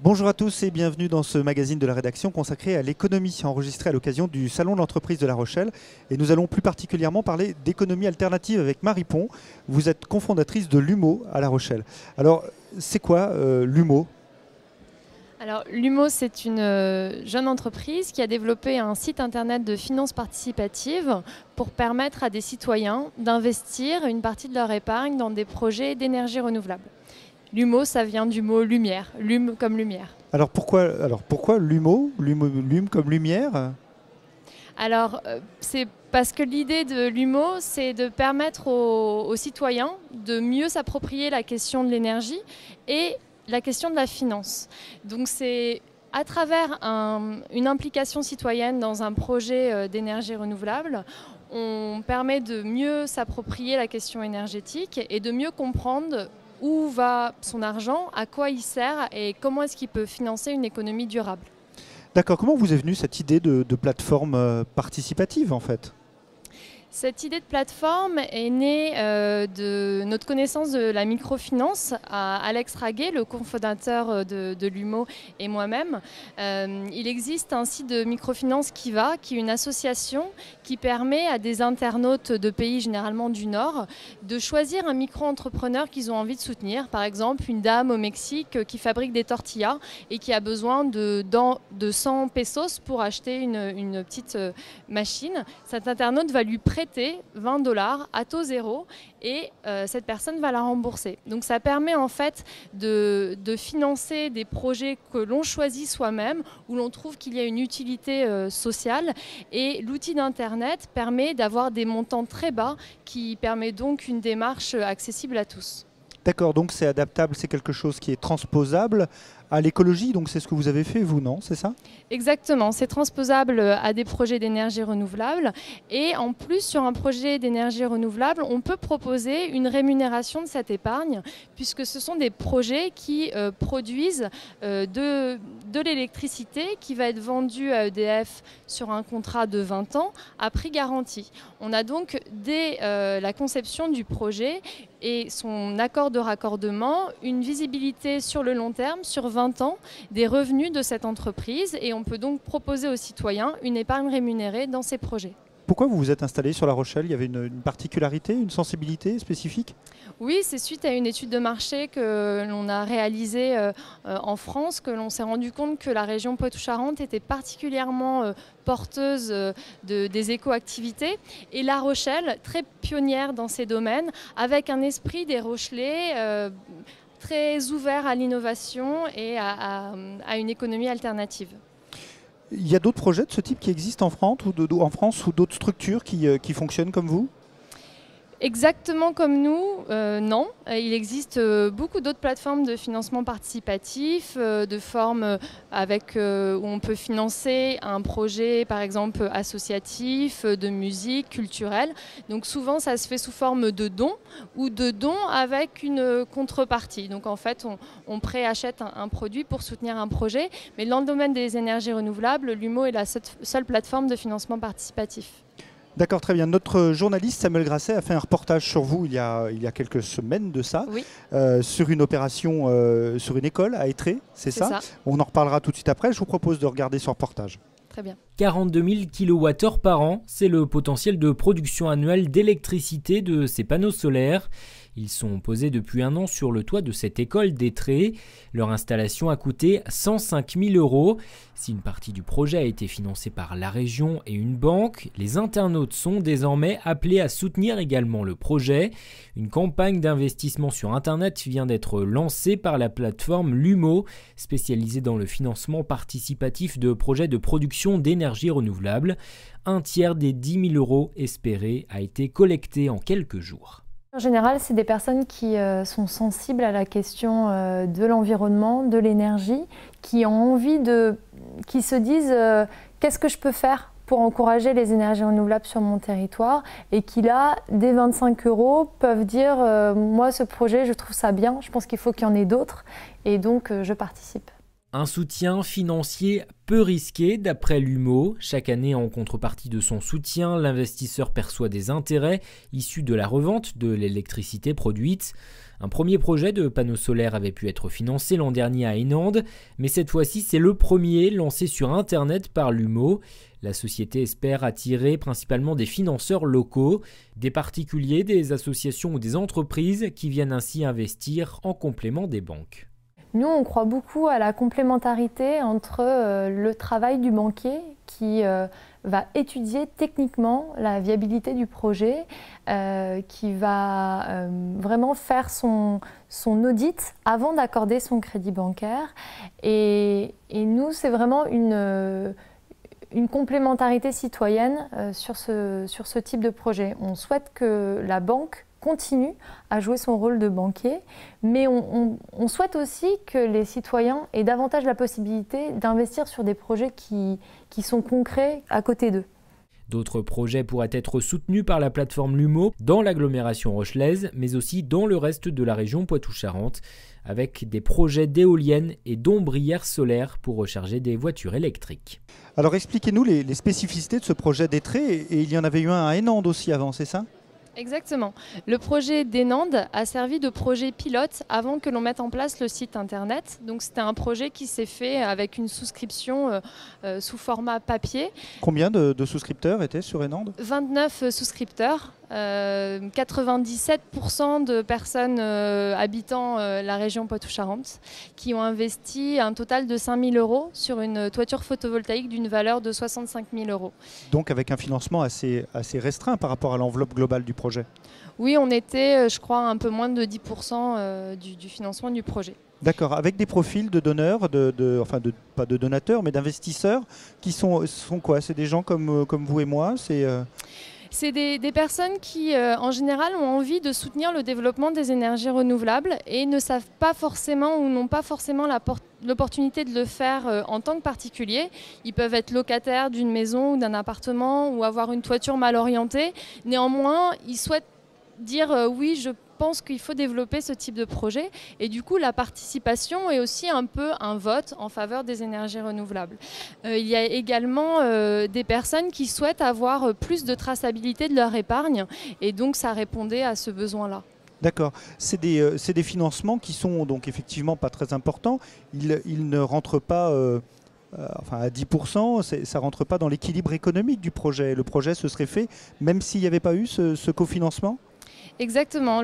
Bonjour à tous et bienvenue dans ce magazine de la rédaction consacré à l'économie, enregistré à l'occasion du Salon de l'entreprise de La Rochelle. Et nous allons plus particulièrement parler d'économie alternative avec Marie Pont. Vous êtes cofondatrice de Lumo à La Rochelle. Alors, c'est quoi Lumo ? Alors, Lumo, c'est une jeune entreprise qui a développé un site internet de finances participatives pour permettre à des citoyens d'investir une partie de leur épargne dans des projets d'énergie renouvelable. Lumo, ça vient du mot lumière, lume comme lumière. Alors pourquoi Lumo, lume comme lumière ? Alors, c'est parce que l'idée de Lumo, c'est de permettre aux citoyens de mieux s'approprier la question de l'énergie et la question de la finance. Donc c'est à travers une implication citoyenne dans un projet d'énergie renouvelable, on permet de mieux s'approprier la question énergétique et de mieux comprendre où va son argent, à quoi il sert et comment est-ce qu'il peut financer une économie durable. D'accord, comment vous est venue cette idée de plateforme participative en fait ? Cette idée de plateforme est née de notre connaissance de la microfinance à Alex Raguet, le cofondateur de Lumo et moi-même. Il existe un site de microfinance qui est une association qui permet à des internautes de pays généralement du Nord de choisir un micro-entrepreneur qu'ils ont envie de soutenir. Par exemple, une dame au Mexique qui fabrique des tortillas et qui a besoin de 100 pesos pour acheter une petite machine. Cet internaute va lui prêter 20 $ à taux zéro et cette personne va la rembourser. Donc ça permet en fait de financer des projets que l'on choisit soi-même, où l'on trouve qu'il y a une utilité sociale, et l'outil d'Internet permet d'avoir des montants très bas qui permet donc une démarche accessible à tous. D'accord, donc c'est adaptable, c'est quelque chose qui est transposable à l'écologie, donc c'est ce que vous avez fait vous, non ? C'est ça ? Exactement, c'est transposable à des projets d'énergie renouvelable et en plus sur un projet d'énergie renouvelable, on peut proposer une rémunération de cette épargne puisque ce sont des projets qui produisent de l'électricité qui va être vendue à EDF sur un contrat de 20 ans à prix garanti. On a donc dès la conception du projet et son accord de raccordement, une visibilité sur le long terme, sur 20 ans, des revenus de cette entreprise et on peut donc proposer aux citoyens une épargne rémunérée dans ces projets. Pourquoi vous vous êtes installé sur La Rochelle ? Il y avait une particularité, une sensibilité spécifique ? Oui, c'est suite à une étude de marché que l'on a réalisée en France, que l'on s'est rendu compte que la région Poitou-Charentes était particulièrement porteuse des éco-activités et La Rochelle, très pionnière dans ces domaines, avec un esprit des Rochelais très ouvert à l'innovation et à une économie alternative. Il y a d'autres projets de ce type qui existent en France ou d'autres structures qui fonctionnent comme vous ? Exactement comme nous, non. Il existe beaucoup d'autres plateformes de financement participatif, de formes où on peut financer un projet, par exemple, associatif, de musique, culturel. Donc souvent, ça se fait sous forme de dons ou de dons avec une contrepartie. Donc en fait, on préachète un produit pour soutenir un projet. Mais dans le domaine des énergies renouvelables, Lumo est la seule plateforme de financement participatif. D'accord, très bien. Notre journaliste Samuel Grasset a fait un reportage sur vous il y a quelques semaines de ça, oui. Sur une opération, sur une école à Étré, c'est ça ? On en reparlera tout de suite après. Je vous propose de regarder ce reportage. Très bien. 42 000 kWh par an, c'est le potentiel de production annuelle d'électricité de ces panneaux solaires. Ils sont posés depuis 1 an sur le toit de cette école d'Étré. Leur installation a coûté 105 000 €. Si une partie du projet a été financée par la région et une banque, les internautes sont désormais appelés à soutenir également le projet. Une campagne d'investissement sur Internet vient d'être lancée par la plateforme Lumo, spécialisée dans le financement participatif de projets de production d'énergie renouvelable. Un tiers des 10 000 € espérés a été collecté en quelques jours. En général, c'est des personnes qui sont sensibles à la question de l'environnement, de l'énergie, qui ont envie qui se disent qu'est-ce que je peux faire pour encourager les énergies renouvelables sur mon territoire et qui là, dès 25 € peuvent dire moi ce projet je trouve ça bien, je pense qu'il faut qu'il y en ait d'autres et donc je participe. Un soutien financier peu risqué d'après l'UMO. Chaque année, en contrepartie de son soutien, l'investisseur perçoit des intérêts issus de la revente de l'électricité produite. Un premier projet de panneaux solaires avait pu être financé l'an dernier à Enande, mais cette fois-ci, c'est le premier lancé sur Internet par l'UMO. La société espère attirer principalement des financeurs locaux, des particuliers, des associations ou des entreprises qui viennent ainsi investir en complément des banques. Nous, on croit beaucoup à la complémentarité entre le travail du banquier qui va étudier techniquement la viabilité du projet, qui va vraiment faire son audit avant d'accorder son crédit bancaire. Et nous, c'est vraiment une complémentarité citoyenne sur ce type de projet. On souhaite que la banque continue à jouer son rôle de banquier, mais on souhaite aussi que les citoyens aient davantage la possibilité d'investir sur des projets qui sont concrets à côté d'eux. D'autres projets pourraient être soutenus par la plateforme Lumo dans l'agglomération rochelaise, mais aussi dans le reste de la région Poitou-Charentes, avec des projets d'éoliennes et d'ombrières solaires pour recharger des voitures électriques. Alors expliquez-nous les spécificités de ce projet d'Étré, et il y en avait eu un à Enande aussi avant, c'est ça ? Exactement. Le projet d'Enande a servi de projet pilote avant que l'on mette en place le site internet. Donc c'était un projet qui s'est fait avec une souscription sous format papier. Combien de souscripteurs étaient sur Enande ? 29 souscripteurs. 97% de personnes habitant la région Poitou-Charentes qui ont investi un total de 5 000 € sur une toiture photovoltaïque d'une valeur de 65 000 €. Donc avec un financement assez restreint par rapport à l'enveloppe globale du projet. Oui, on était, je crois, un peu moins de 10% du financement du projet. D'accord, avec des profils de donneurs, pas de donateurs, mais d'investisseurs, qui sont quoi ? C'est des gens comme vous et moi ? C'est des personnes qui, en général, ont envie de soutenir le développement des énergies renouvelables et ne savent pas forcément ou n'ont pas forcément l'opportunité de le faire en tant que particulier. Ils peuvent être locataires d'une maison ou d'un appartement ou avoir une toiture mal orientée. Néanmoins, ils souhaitent dire oui, je pense qu'il faut développer ce type de projet, et du coup la participation est aussi un peu un vote en faveur des énergies renouvelables. Il y a également des personnes qui souhaitent avoir plus de traçabilité de leur épargne, et donc ça répondait à ce besoin-là. D'accord, c'est des financements qui sont donc effectivement pas très importants, ils ne rentrent pas à 10%, ça ne rentre pas dans l'équilibre économique du projet. Le projet se serait fait même s'il n'y avait pas eu ce cofinancement ? Exactement.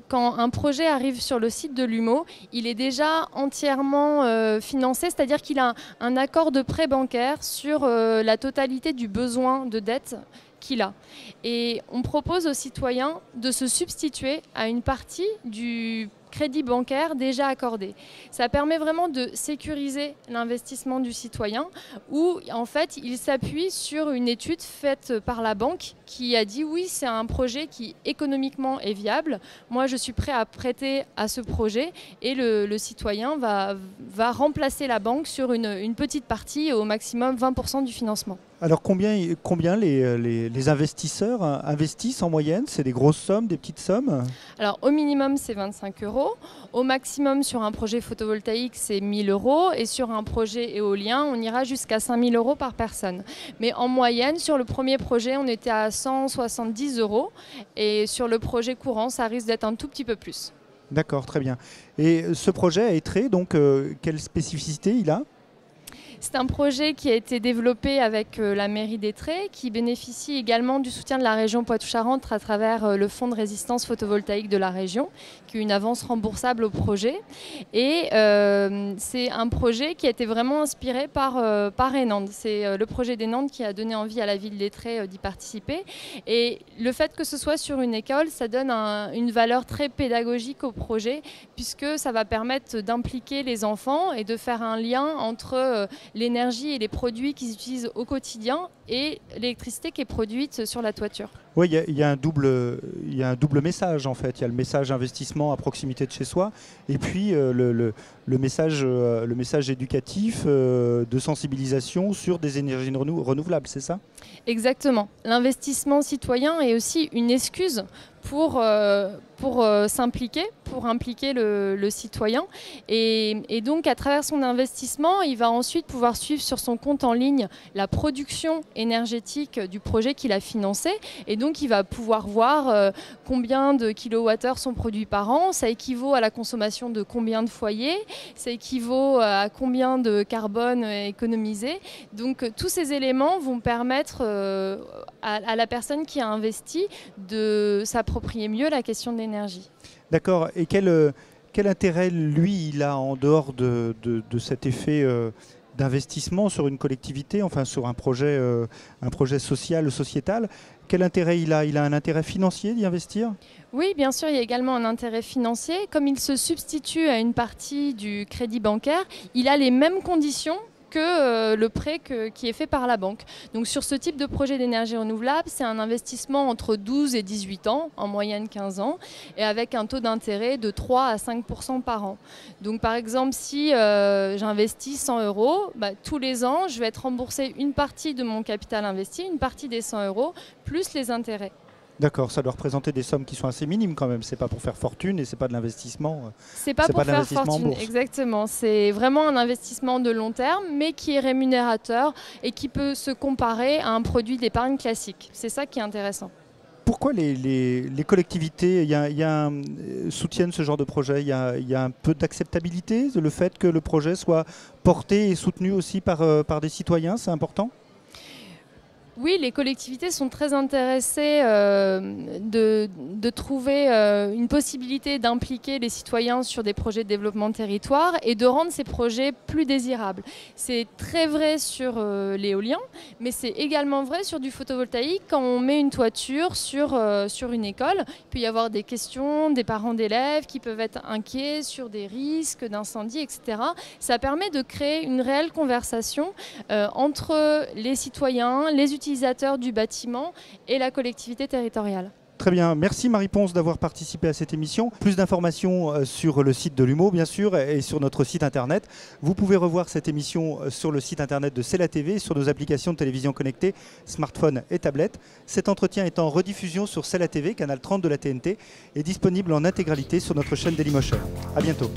Quand un projet arrive sur le site de l'UMO, il est déjà entièrement financé, c'est-à-dire qu'il a un accord de prêt bancaire sur la totalité du besoin de dette qu'il a. Et on propose aux citoyens de se substituer à une partie du crédit bancaire déjà accordé. Ça permet vraiment de sécuriser l'investissement du citoyen où en fait il s'appuie sur une étude faite par la banque qui a dit oui, c'est un projet qui économiquement est viable, moi je suis prêt à prêter à ce projet, et le citoyen va remplacer la banque sur une petite partie, au maximum 20% du financement. Alors combien les investisseurs investissent en moyenne ? C'est des grosses sommes, des petites sommes ? Alors au minimum c'est 25 €, au maximum sur un projet photovoltaïque c'est 1 000 €, et sur un projet éolien on ira jusqu'à 5 000 € par personne. Mais en moyenne sur le premier projet on était à 170 €, et sur le projet courant ça risque d'être un tout petit peu plus. D'accord, très bien. Et ce projet à Étré, donc quelle spécificité il a ? C'est un projet qui a été développé avec la mairie d'Étré, qui bénéficie également du soutien de la région Poitou-Charentes à travers le fonds de résistance photovoltaïque de la région, qui est une avance remboursable au projet. Et c'est un projet qui a été vraiment inspiré par Enande. C'est le projet d'Enande qui a donné envie à la ville d'Étré d'y participer. Et le fait que ce soit sur une école, ça donne une valeur très pédagogique au projet, puisque ça va permettre d'impliquer les enfants et de faire un lien entre l'énergie et les produits qu'ils utilisent au quotidien et l'électricité qui est produite sur la toiture. Oui, il y a un double message en fait. Il y a le message investissement à proximité de chez soi, et puis le message éducatif de sensibilisation sur des énergies renouvelables, c'est ça ? Exactement. L'investissement citoyen est aussi une excuse pour s'impliquer, pour impliquer le citoyen. Et donc, à travers son investissement, il va ensuite pouvoir suivre sur son compte en ligne la production énergétique du projet qu'il a financé. Et donc, il va pouvoir voir combien de kilowattheures sont produits par an. Ça équivaut à la consommation de combien de foyers. Ça équivaut à combien de carbone économisé. Donc, tous ces éléments vont permettre à la personne qui a investi de s'approprier mieux la question de l'énergie. D'accord. Et quel intérêt, lui, il a en dehors de cet effet d'investissement sur une collectivité, enfin sur un projet social, sociétal? Quel intérêt il a? Il a un intérêt financier d'y investir? Oui, bien sûr, il y a également un intérêt financier. Comme il se substitue à une partie du crédit bancaire, il a les mêmes conditions que le prêt qui est fait par la banque. Donc sur ce type de projet d'énergie renouvelable, c'est un investissement entre 12 et 18 ans, en moyenne 15 ans, et avec un taux d'intérêt de 3 à 5% par an. Donc par exemple, si j'investis 100 €, tous les ans, je vais être remboursé une partie de mon capital investi, une partie des 100 €, plus les intérêts. D'accord, ça doit représenter des sommes qui sont assez minimes quand même. C'est pas pour faire fortune et c'est pas de l'investissement. C'est pas pour faire fortune, exactement. C'est vraiment un investissement de long terme, mais qui est rémunérateur et qui peut se comparer à un produit d'épargne classique. C'est ça qui est intéressant. Pourquoi les collectivités soutiennent ce genre de projet? Il y a un peu d'acceptabilité, le fait que le projet soit porté et soutenu aussi par des citoyens, c'est important? Oui, les collectivités sont très intéressées de trouver une possibilité d'impliquer les citoyens sur des projets de développement de territoire et de rendre ces projets plus désirables. C'est très vrai sur l'éolien, mais c'est également vrai sur du photovoltaïque. Quand on met une toiture sur une école, il peut y avoir des questions des parents d'élèves qui peuvent être inquiets sur des risques d'incendie, etc. Ça permet de créer une réelle conversation entre les citoyens, les utilisateurs du bâtiment et la collectivité territoriale. Très bien, merci Marie-Ponce d'avoir participé à cette émission. Plus d'informations sur le site de l'UMO bien sûr et sur notre site internet. Vous pouvez revoir cette émission sur le site internet de C'est la TV, sur nos applications de télévision connectée, smartphone et tablette. Cet entretien est en rediffusion sur C'est la TV, canal 30 de la TNT, et disponible en intégralité sur notre chaîne Dailymotion. À bientôt.